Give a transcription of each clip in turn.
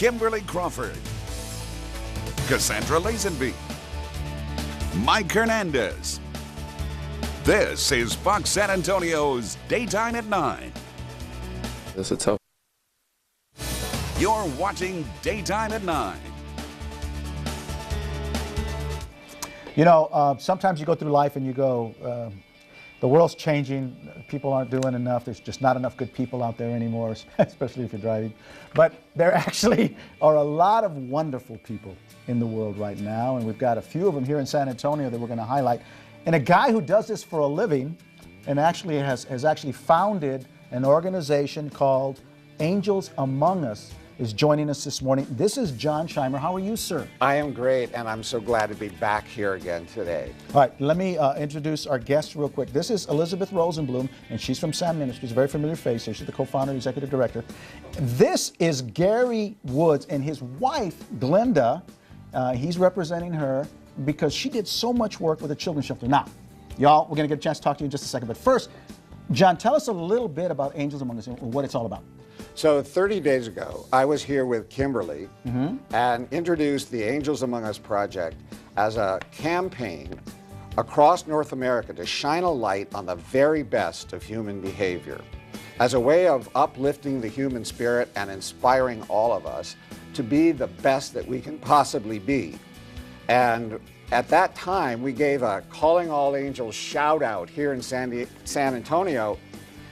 Kimberly Crawford, Cassandra Lazenby, Mike Hernandez. This is Fox San Antonio's Daytime at 9. This is tough. You're watching Daytime at 9. You know, sometimes you go through life and you go, the world's changing, people aren't doing enough, there's just not enough good people out there anymore, especially if you're driving. But there actually are a lot of wonderful people in the world right now, and we've got a few of them here in San Antonio that we're going to highlight. And a guy who does this for a living and actually has actually founded an organization called Angels Among Us is joining us this morning. This is John Shimer. How are you, sir? I am great, and I'm so glad to be back here again today. All right, let me introduce our guest real quick. This is Elizabeth Rosenblum, and she's from Sam Ministries, a very familiar face here. She's the co-founder and executive director. This is Gary Woods and his wife, Glenda. He's representing her because she did so much work with the children's shelter. Now, y'all, we're going to get a chance to talk to you in just a second. But first, John, tell us a little bit about Angels Among Us and what it's all about. So 30 days ago, I was here with Kimberly and introduced the Angels Among Us project as a campaign across North America to shine a light on the very best of human behavior as a way of uplifting the human spirit and inspiring all of us to be the best that we can possibly be. And at that time, we gave a Calling All Angels shout out here in San Antonio.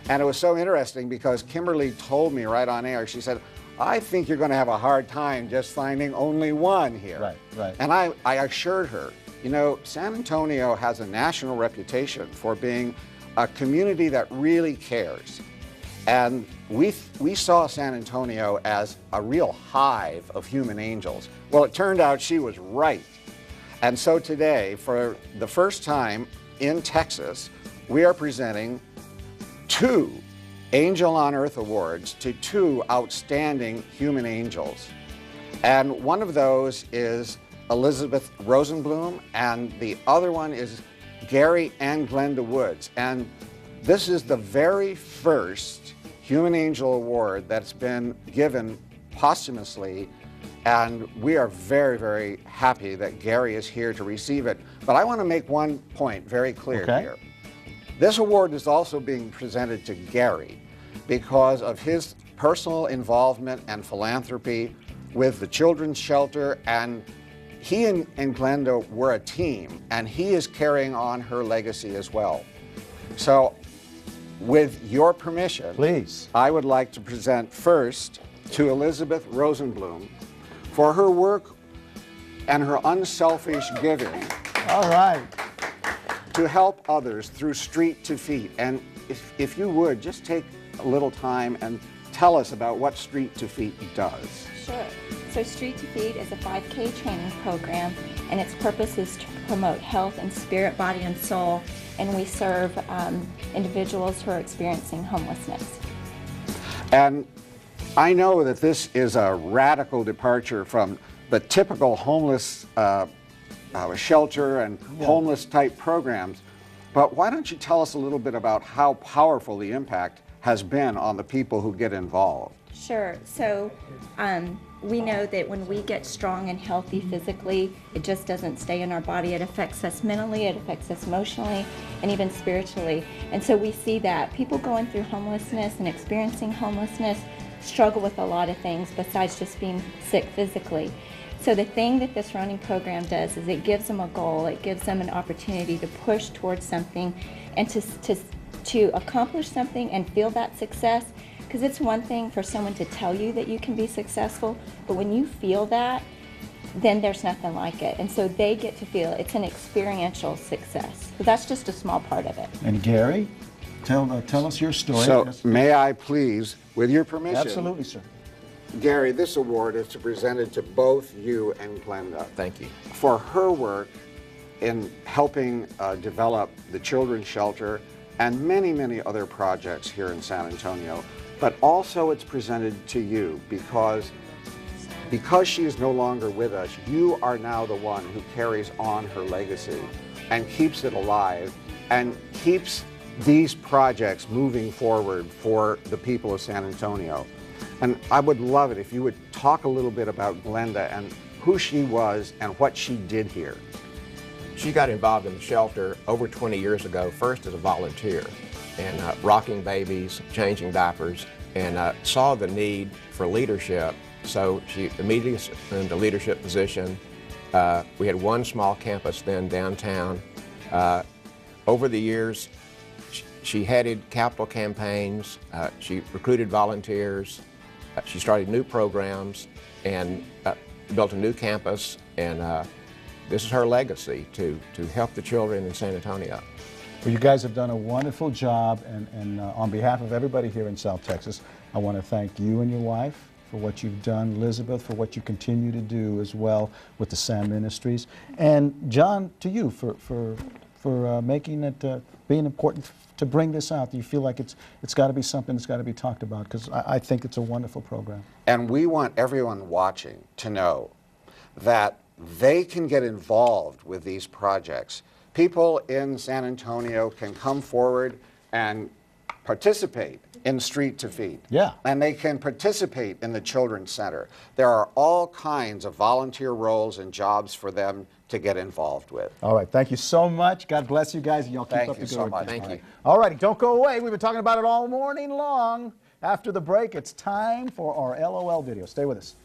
And it was so interesting because Kimberly told me right on air, she said, I think you're going to have a hard time just finding only one here. Right, right. And I assured her, you know, San Antonio has a national reputation for being a community that really cares. And we saw San Antonio as a real hive of human angels. Well, it turned out she was right. And so today, for the first time in Texas, we are presenting 2 Angel on Earth Awards to 2 outstanding human angels. And one of those is Elizabeth Rosenblum, and the other one is Gary and Glenda Woods. And this is the very first Human Angel Award that's been given posthumously, and we are very, very happy that Gary is here to receive it. But I want to make one point very clear here. This award is also being presented to Gary because of his personal involvement and philanthropy with the children's shelter, and he and Glenda were a team, and he is carrying on her legacy as well. So with your permission, please, I would like to present first to Elizabeth Rosenblum for her work and her unselfish giving. All right. To help others through Street to Feet. And if you would, just take a little time and tell us about what Street to Feet does. Sure. So Street to Feet is a 5K training program, and its purpose is to promote health and spirit, body, and soul, and we serve individuals who are experiencing homelessness. And I know that this is a radical departure from the typical homeless shelter and homeless type programs, but why don't you tell us a little bit about how powerful the impact has been on the people who get involved? Sure. So we know that when we get strong and healthy physically, it just doesn't stay in our body. It affects us mentally, it affects us emotionally, and even spiritually. And so we see that people going through homelessness and experiencing homelessness struggle with a lot of things besides just being sick physically. So the thing that this running program does is it gives them a goal, it gives them an opportunity to push towards something and to accomplish something and feel that success. Because it's one thing for someone to tell you that you can be successful, but when you feel that, then there's nothing like it. And so they get to feel it's an experiential success. So that's just a small part of it. And Gary, tell us your story. So may I please, with your permission? Absolutely, sir. Gary, this award is presented to both you and Glenda. Thank you. For her work in helping develop the children's shelter and many, many other projects here in San Antonio. But also it's presented to you because she is no longer with us, you are now the one who carries on her legacy and keeps it alive and keeps these projects moving forward for the people of San Antonio. And I would love it if you would talk a little bit about Glenda and who she was and what she did here. She got involved in the shelter over 20 years ago, first as a volunteer, and rocking babies, changing diapers, and saw the need for leadership. So she immediately assumed a leadership position. We had one small campus then downtown. Over the years, she headed capital campaigns, she recruited volunteers, she started new programs, and built a new campus, and this is her legacy, to help the children in San Antonio. Well, you guys have done a wonderful job, and on behalf of everybody here in South Texas, I want to thank you and your wife for what you've done, Elizabeth, for what you continue to do as well with the SAM Ministries, and John, to you for making it being important to bring this out. Do you feel like it's got to be something that's got to be talked about? Because I think it's a wonderful program. And we want everyone watching to know that they can get involved with these projects. People in San Antonio can come forward and participate in Street to Feed. Yeah. And they can participate in the Children's Center. There are all kinds of volunteer roles and jobs for them to get involved with. All right, thank you so much. God bless you guys. Y'all keep Thank up you the good so work. much. Thank you. All righty, don't go away. We've been talking about it all morning long. After the break, it's time for our LOL video. Stay with us.